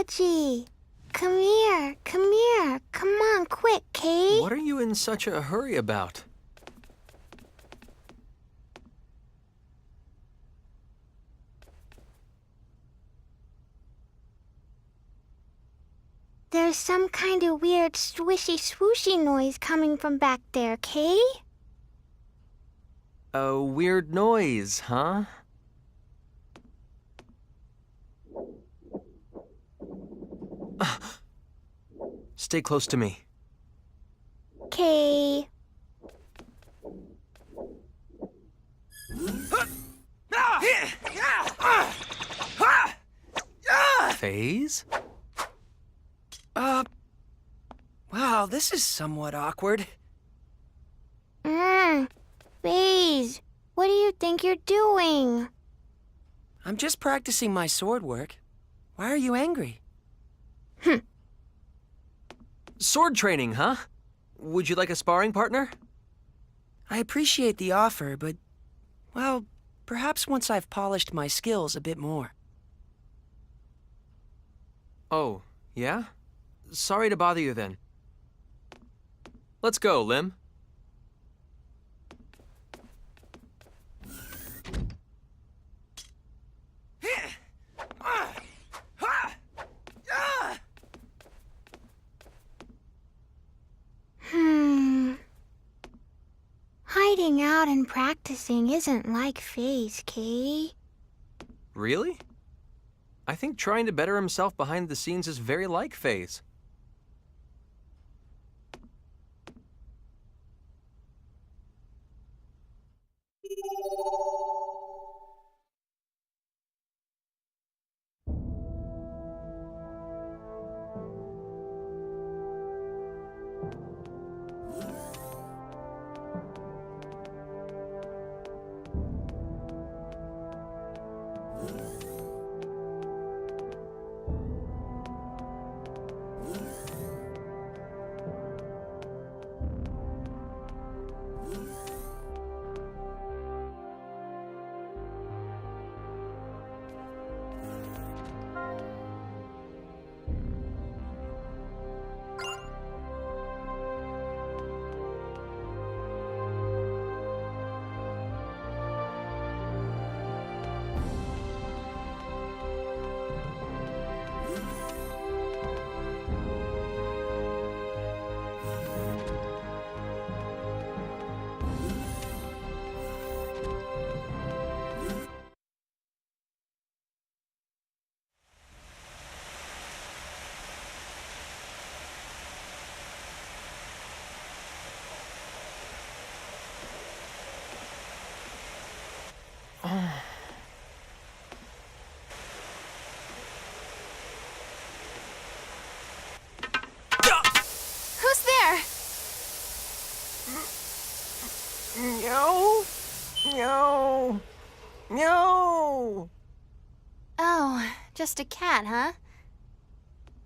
technology. Come here, come here. Come on, quick, Kay. What are you in such a hurry about? There's some kind of weird swishy swooshy noise coming from back there, Kay? A weird noise, huh? Stay close to me. Kay. Phase? Wow, this is somewhat awkward. Phase, what do you think you're doing? I'm just practicing my sword work. Why are you angry? Sword training, huh? Would you like a sparring partner? I appreciate the offer, but, well, perhaps once I've polished my skills a bit more. Oh, yeah? Sorry to bother you then. Let's go, Lim. Hiding out and practicing isn't like Phase, Kay. Really? I think trying to better himself behind the scenes is very like Phase. Who's there? Meow. Meow. Meow. Oh, just a cat, huh?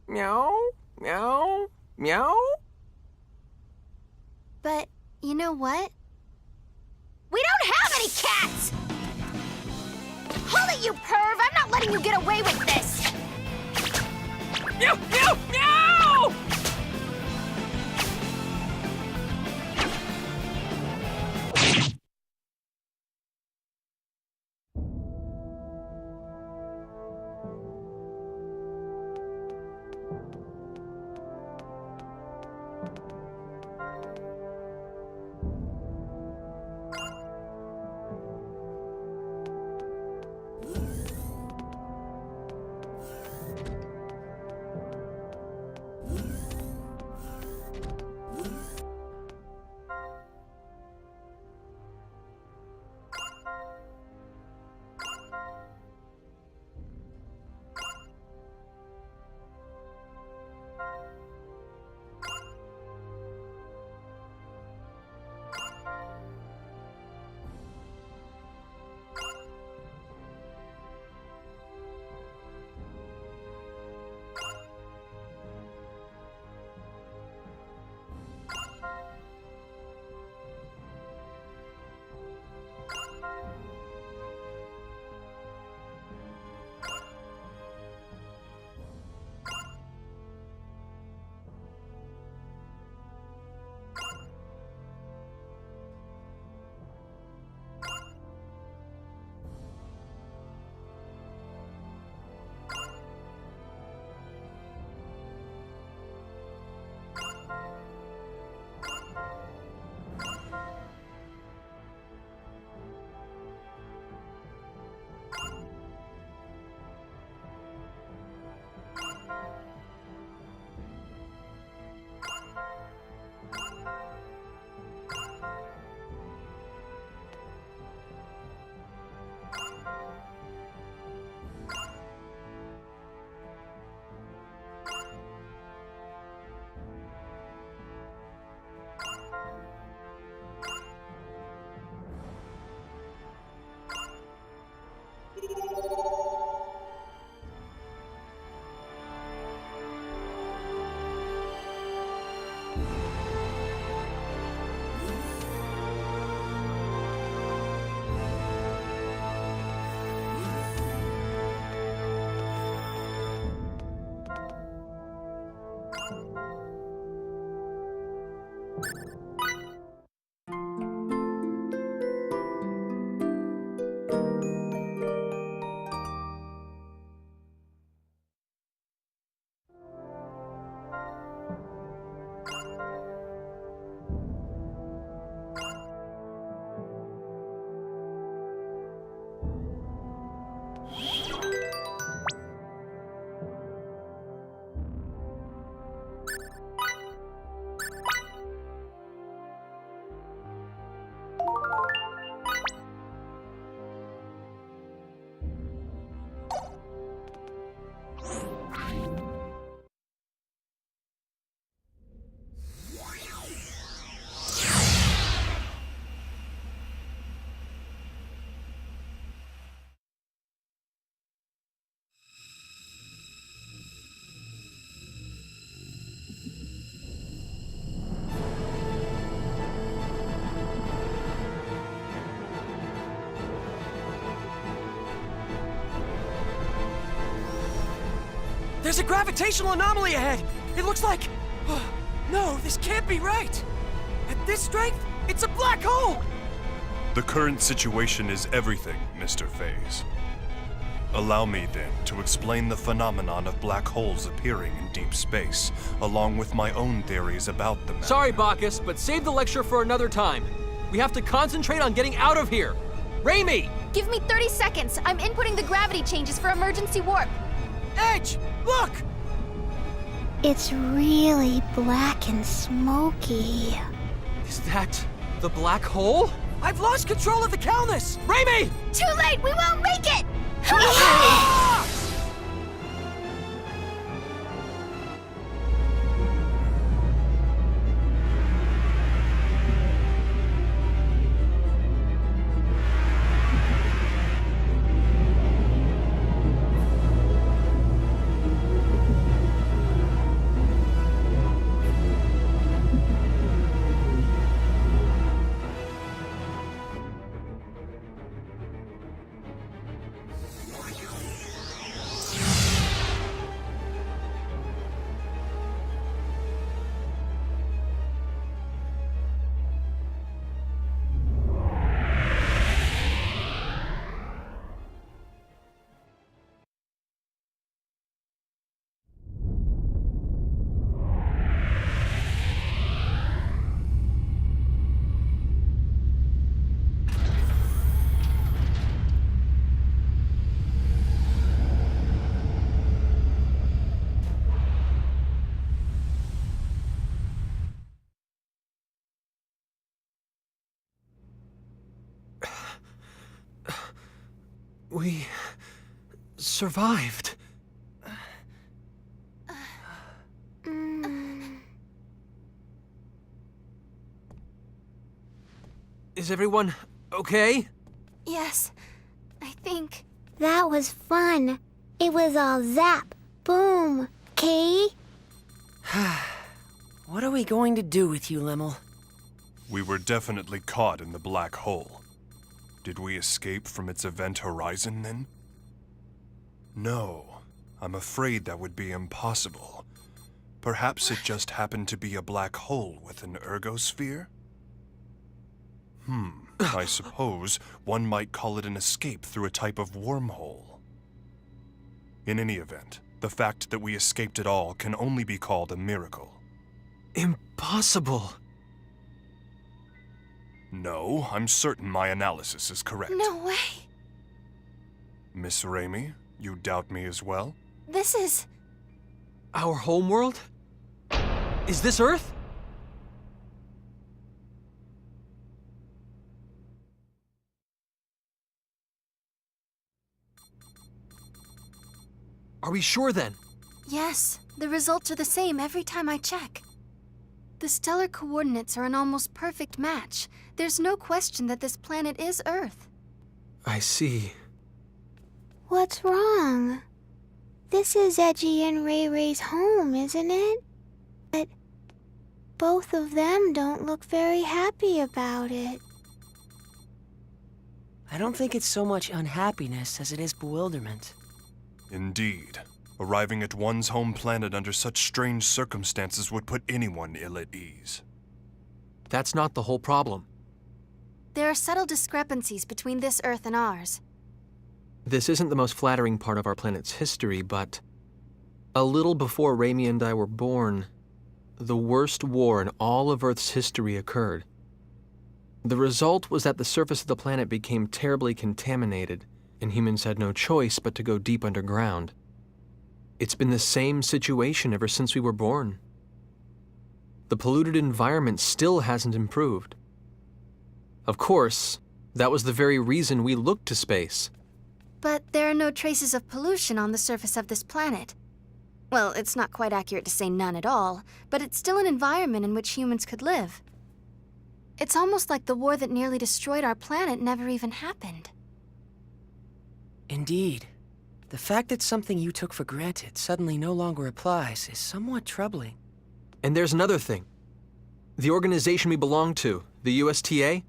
Meow. Meow. Meow. But you know what? We don't have any cats! Hold it, you perv! I'm not letting you get away with this! Meow. Meow. Meow. There's a gravitational anomaly ahead! It looks like... No, this can't be right! At this strength, it's a black hole! The current situation is everything, Mr. Faze. Allow me, then, to explain the phenomenon of black holes appearing in deep space, along with my own theories about them. Sorry, Bacchus, but save the lecture for another time. We have to concentrate on getting out of here. Raimi! Give me 30 seconds. I'm inputting the gravity changes for emergency warp. Edge, look! It's really black and smoky. Is that the black hole? I've lost control of the Calnus! Raimi! Too late! We won't make it! We survived. Is everyone okay? Yes, I think. That was fun. It was all zap, boom, okay? What are we going to do with you, Limmel? We were definitely caught in the black hole. Did we escape from its event horizon, then? No, I'm afraid that would be impossible. Perhaps it just happened to be a black hole with an ergosphere? I suppose one might call it an escape through a type of wormhole. In any event, the fact that we escaped at all can only be called a miracle. Impossible. No, I'm certain my analysis is correct. No way. Miss Raimi, you doubt me as well? This is... Our homeworld? Is this Earth? Are we sure then? Yes, the results are the same every time I check. The stellar coordinates are an almost perfect match. There's no question that this planet is Earth. I see. What's wrong? This is Edgy and Ray Ray's home, isn't it? But both of them don't look very happy about it. I don't think it's so much unhappiness as it is bewilderment. Indeed. Arriving at one's home planet under such strange circumstances would put anyone ill at ease. That's not the whole problem. There are subtle discrepancies between this Earth and ours. This isn't the most flattering part of our planet's history, but a little before Raimi and I were born, the worst war in all of Earth's history occurred. The result was that the surface of the planet became terribly contaminated, and humans had no choice but to go deep underground. It's been the same situation ever since we were born. The polluted environment still hasn't improved. Of course, that was the very reason we looked to space. But there are no traces of pollution on the surface of this planet. Well, it's not quite accurate to say none at all, but it's still an environment in which humans could live. It's almost like the war that nearly destroyed our planet never even happened. Indeed. The fact that something you took for granted suddenly no longer applies is somewhat troubling. And there's another thing. The organization we belong to, the USTA,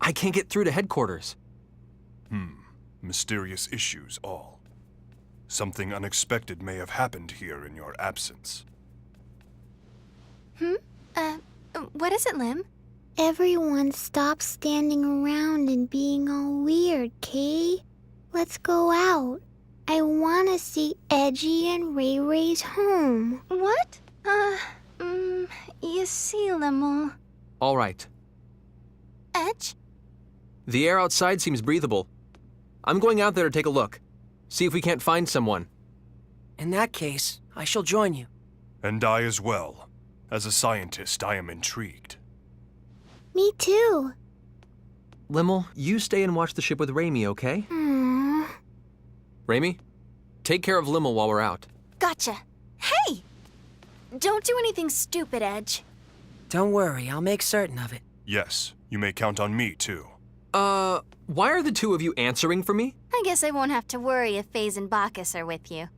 I can't get through to headquarters. Mysterious issues all. Something unexpected may have happened here in your absence. What is it, Lim? Everyone stop standing around and being all weird, Kay. Let's go out. I want to see Edgy and Ray Ray's home. What? You see, Limel. All right. Edge? The air outside seems breathable. I'm going out there to take a look. See if we can't find someone. In that case, I shall join you. And I as well. As a scientist, I am intrigued. Me too. Limmel, you stay and watch the ship with Raimi, okay? Raimi, take care of Limmel while we're out. Gotcha. Hey! Don't do anything stupid, Edge. Don't worry, I'll make certain of it. Yes, you may count on me, too. Why are the two of you answering for me? I guess I won't have to worry if Faze and Bacchus are with you.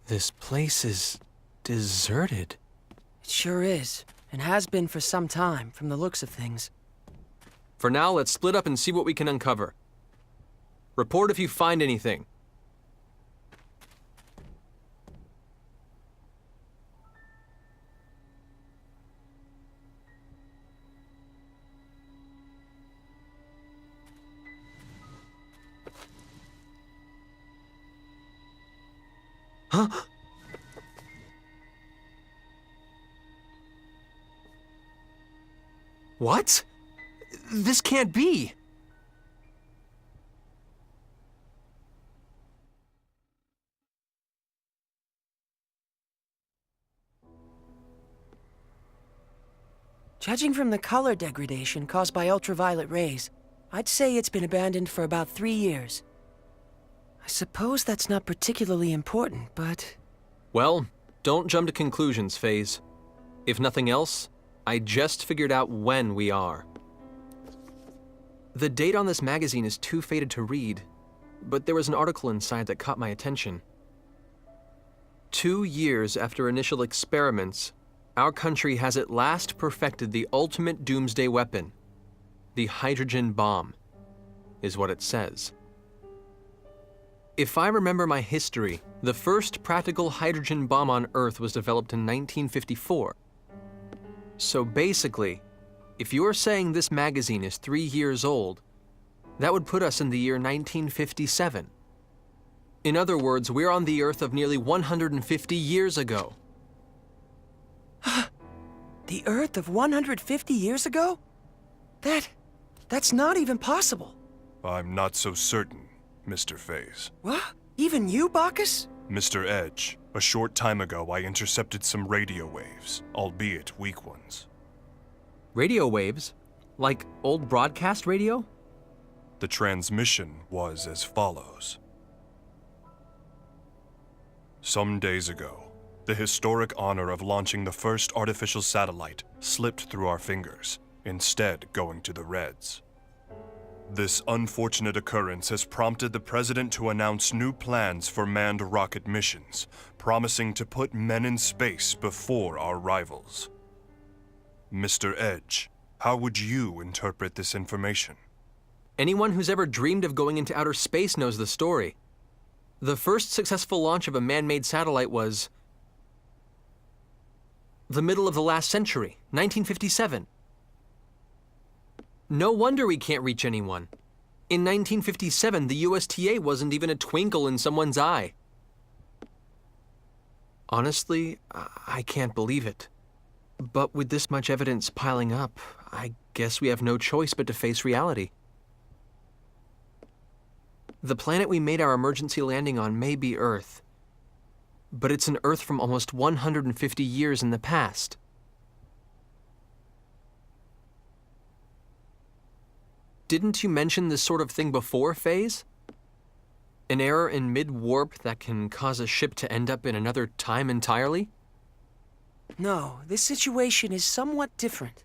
This place is deserted. It sure is, and has been for some time, from the looks of things. For now, let's split up and see what we can uncover. Report if you find anything. Huh? What? This can't be. Judging from the color degradation caused by ultraviolet rays, I'd say it's been abandoned for about 3 years. I suppose that's not particularly important, but... Well, don't jump to conclusions, Faze. If nothing else, I just figured out when we are. The date on this magazine is too faded to read, but there was an article inside that caught my attention. 2 years after initial experiments, our country has at last perfected the ultimate doomsday weapon. The hydrogen bomb, is what it says. If I remember my history, the first practical hydrogen bomb on Earth was developed in 1954. So basically, if you're saying this magazine is 3 years old, that would put us in the year 1957. In other words, we're on the Earth of nearly 150 years ago. The Earth of 150 years ago? That's not even possible. I'm not so certain, Mr. Faze. What? Even you, Bacchus? Mr. Edge, a short time ago I intercepted some radio waves, albeit weak ones. Radio waves? Like old broadcast radio? The transmission was as follows. Some days ago, the historic honor of launching the first artificial satellite slipped through our fingers, instead going to the Reds. This unfortunate occurrence has prompted the President to announce new plans for manned rocket missions, promising to put men in space before our rivals. Mr. Edge, how would you interpret this information? Anyone who's ever dreamed of going into outer space knows the story. The first successful launch of a man-made satellite was the middle of the last century, 1957. No wonder we can't reach anyone. In 1957, the USTA wasn't even a twinkle in someone's eye. Honestly, I can't believe it. But with this much evidence piling up, I guess we have no choice but to face reality. The planet we made our emergency landing on may be Earth, but it's an Earth from almost 150 years in the past. Didn't you mention this sort of thing before, Phase? An error in mid-warp that can cause a ship to end up in another time entirely? No, this situation is somewhat different.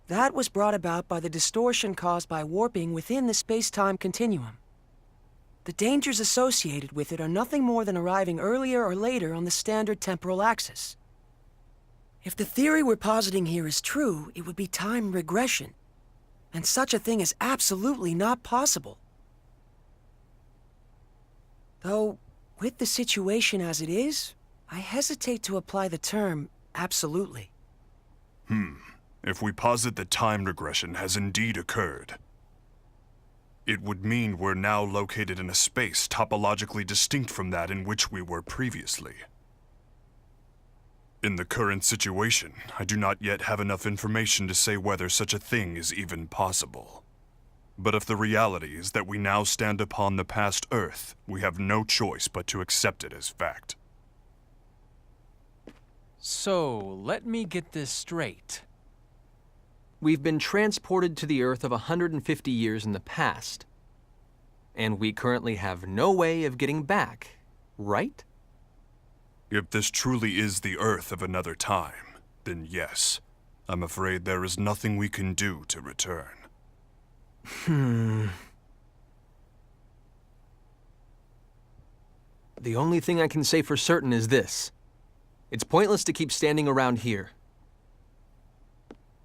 That was brought about by the distortion caused by warping within the space-time continuum. The dangers associated with it are nothing more than arriving earlier or later on the standard temporal axis. If the theory we're positing here is true, it would be time regression. And such a thing is absolutely not possible. Though, with the situation as it is, I hesitate to apply the term absolutely. If we posit that time regression has indeed occurred, it would mean we're now located in a space topologically distinct from that in which we were previously. In the current situation, I do not yet have enough information to say whether such a thing is even possible. But if the reality is that we now stand upon the past Earth, we have no choice but to accept it as fact. So, let me get this straight. We've been transported to the Earth of 150 years in the past, and we currently have no way of getting back, right? If this truly is the Earth of another time, then yes, I'm afraid there is nothing we can do to return. The only thing I can say for certain is this. It's pointless to keep standing around here.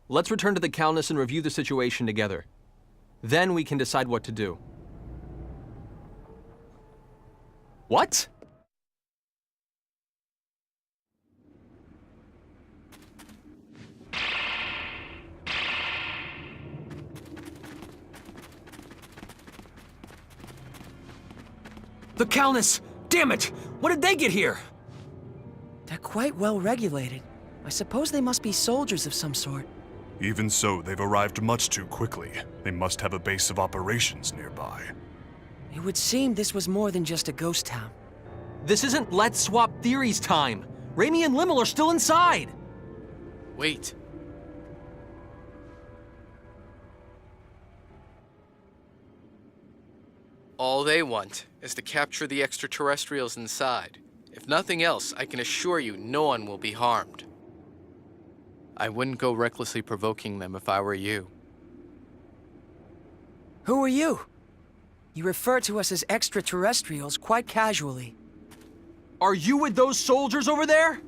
Let's return to the Calnus and review the situation together. Then we can decide what to do. What? The Calnus! Damn it! When did they get here? They're quite well regulated. I suppose they must be soldiers of some sort. Even so, they've arrived much too quickly. They must have a base of operations nearby. It would seem this was more than just a ghost town. This isn't Let's Swap Theories time. Raimi and Limmel are still inside. Wait. All they want is to capture the extraterrestrials inside. If nothing else, I can assure you no one will be harmed. I wouldn't go recklessly provoking them if I were you. Who are you? You refer to us as extraterrestrials quite casually. Are you with those soldiers over there?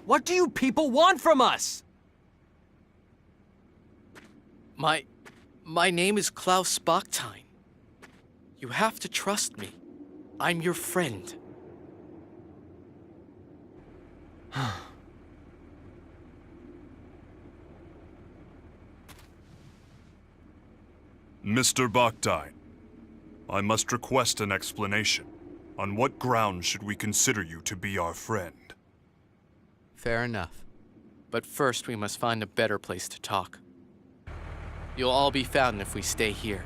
What do you people want from us? My name is Klaus Bachstein. You have to trust me. I'm your friend. Mr. Bachstein, I must request an explanation. On what grounds should we consider you to be our friend? Fair enough. But first we must find a better place to talk. You'll all be found if we stay here.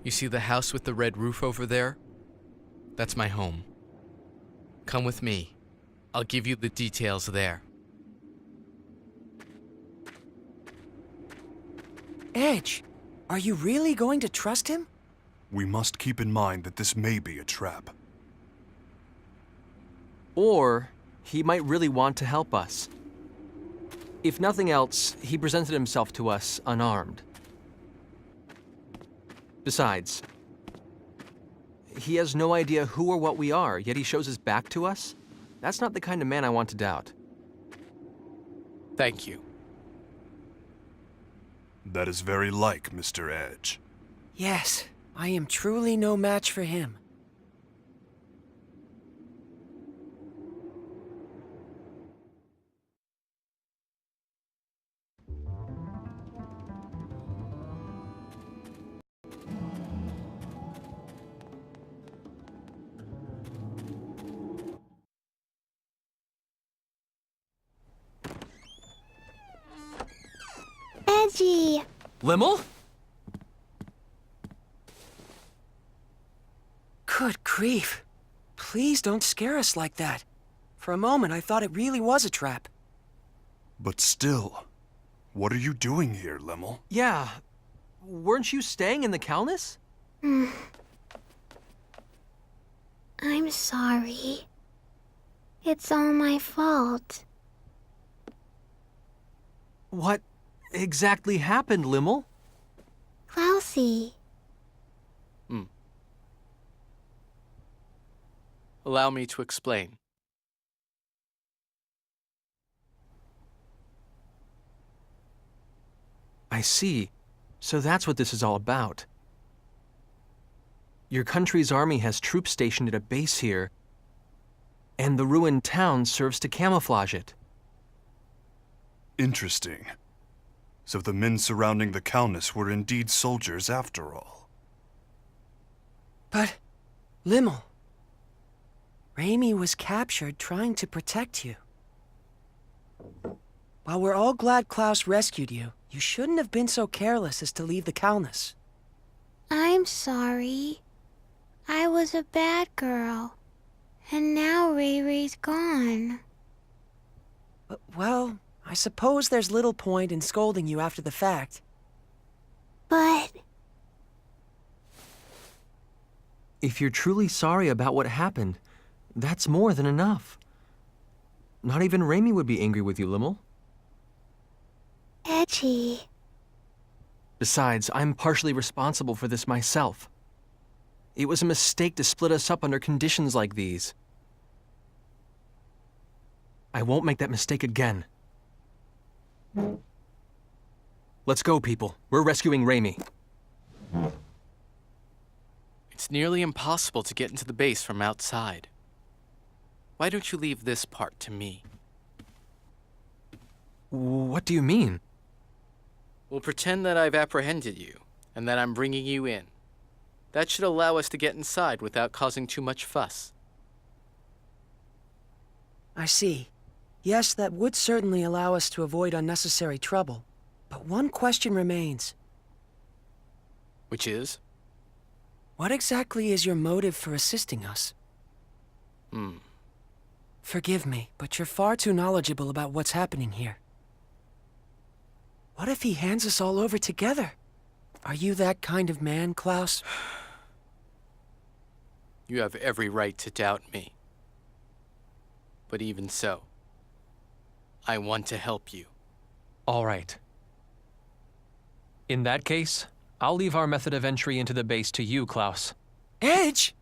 You see the house with the red roof over there? That's my home. Come with me. I'll give you the details there. Edge, are you really going to trust him? We must keep in mind that this may be a trap. Or he might really want to help us. If nothing else, he presented himself to us unarmed. Besides, he has no idea who or what we are, yet he shows his back to us? That's not the kind of man I want to doubt. Thank you. That is very like Mr. Edge. Yes, I am truly no match for him. Edgy. Limmel? Good grief. Please don't scare us like that. For a moment, I thought it really was a trap. But still, what are you doing here, Limmel? Yeah. Weren't you staying in the Calnus? I'm sorry. It's all my fault. What exactly happened, Limmel? Klausy. Allow me to explain. I see. So that's what this is all about. Your country's army has troops stationed at a base here, and the ruined town serves to camouflage it. Interesting. So the men surrounding the Calnus were indeed soldiers after all. But, Limmel, Raimi was captured trying to protect you. While we're all glad Klaus rescued you, you shouldn't have been so careless as to leave the Calnus. I'm sorry. I was a bad girl. And now Ray Ray's gone. Well, I suppose there's little point in scolding you after the fact. But If you're truly sorry about what happened, that's more than enough. Not even Raimi would be angry with you, Limmel. Edgy. Besides, I'm partially responsible for this myself. It was a mistake to split us up under conditions like these. I won't make that mistake again. Let's go, people. We're rescuing Raimi. It's nearly impossible to get into the base from outside. Why don't you leave this part to me? What do you mean? We'll pretend that I've apprehended you, and that I'm bringing you in. That should allow us to get inside without causing too much fuss. I see. Yes, that would certainly allow us to avoid unnecessary trouble. But one question remains. Which is? What exactly is your motive for assisting us? Forgive me, but you're far too knowledgeable about what's happening here. What if he hands us all over together? Are you that kind of man, Klaus? You have every right to doubt me. But even so, I want to help you. All right. In that case, I'll leave our method of entry into the base to you, Klaus. Edge!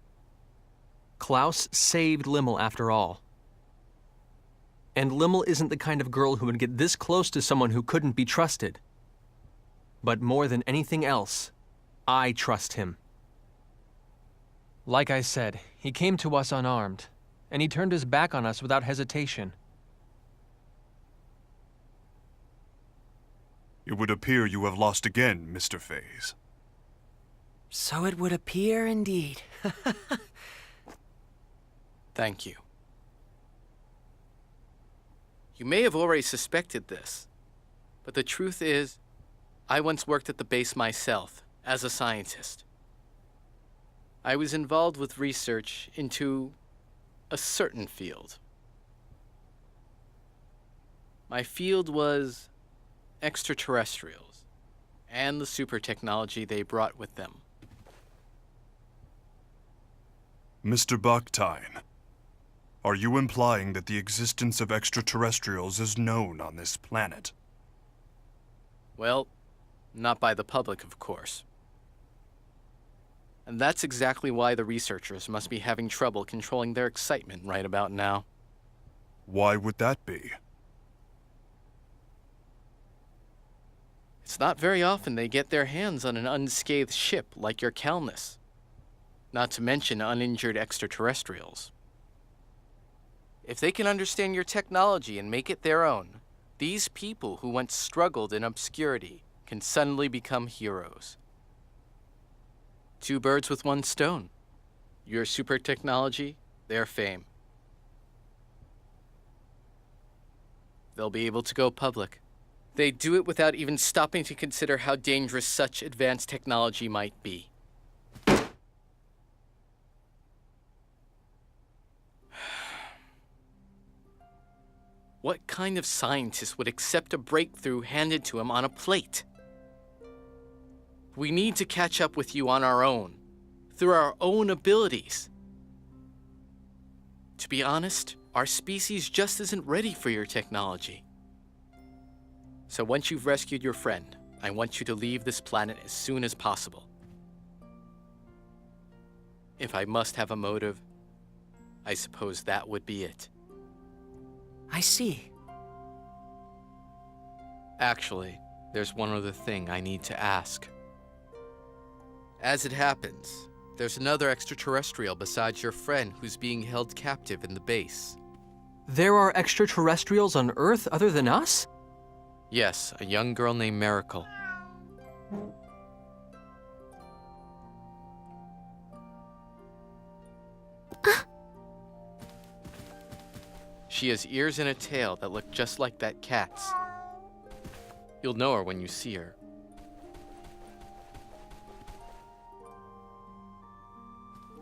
Klaus saved Limmel after all. And Limmel isn't the kind of girl who would get this close to someone who couldn't be trusted. But more than anything else, I trust him. Like I said, he came to us unarmed, and he turned his back on us without hesitation. It would appear you have lost again, Mr. Faze. So it would appear indeed. Thank you. You may have already suspected this, but the truth is, I once worked at the base myself, as a scientist. I was involved with research into a certain field. My field was extraterrestrials, and the super technology they brought with them. Mr. Bakhtin, are you implying that the existence of extraterrestrials is known on this planet? Well, not by the public, of course. And that's exactly why the researchers must be having trouble controlling their excitement right about now. Why would that be? It's not very often they get their hands on an unscathed ship like your Calnus. Not to mention uninjured extraterrestrials. If they can understand your technology and make it their own, these people who once struggled in obscurity can suddenly become heroes. Two birds with one stone. Your super technology, their fame. They'll be able to go public. They do it without even stopping to consider how dangerous such advanced technology might be. What kind of scientist would accept a breakthrough handed to him on a plate? We need to catch up with you on our own, through our own abilities. To be honest, our species just isn't ready for your technology. So once you've rescued your friend, I want you to leave this planet as soon as possible. If I must have a motive, I suppose that would be it. I see. Actually, there's one other thing I need to ask. As it happens, there's another extraterrestrial besides your friend who's being held captive in the base. There are extraterrestrials on Earth other than us? Yes, a young girl named Miracle. She has ears and a tail that look just like that cat's. You'll know her when you see her.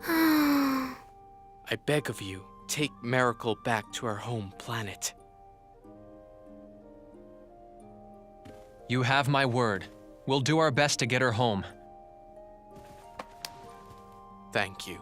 I beg of you, take Miracle back to her home planet. You have my word. We'll do our best to get her home. Thank you.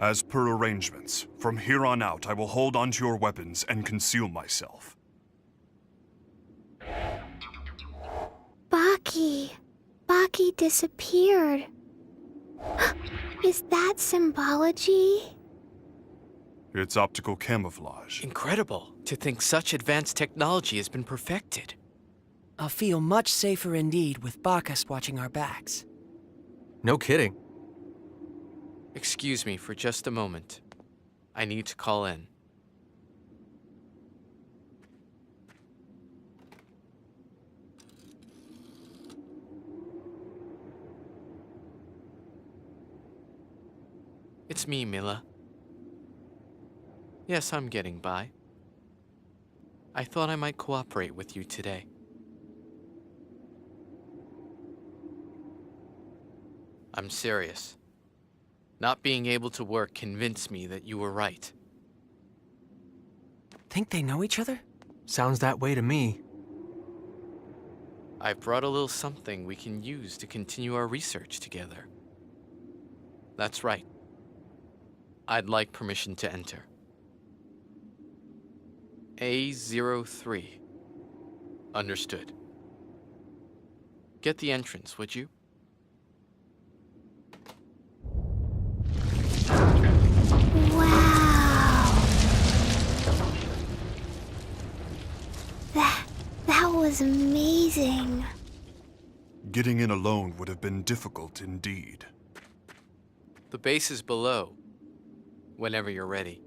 As per arrangements, from here on out, I will hold onto your weapons and conceal myself. Baki disappeared. Is that symbology? It's optical camouflage. Incredible to think such advanced technology has been perfected. I'll feel much safer indeed with Bacchus watching our backs. No kidding. Excuse me for just a moment. I need to call in. It's me, Mila. Yes, I'm getting by. I thought I might cooperate with you today. I'm serious. Not being able to work convinced me that you were right. Think they know each other? Sounds that way to me. I've brought a little something we can use to continue our research together. That's right. I'd like permission to enter. A03. Understood. Get the entrance, would you? Wow. That was amazing. Getting in alone would have been difficult indeed. The base is below, whenever you're ready.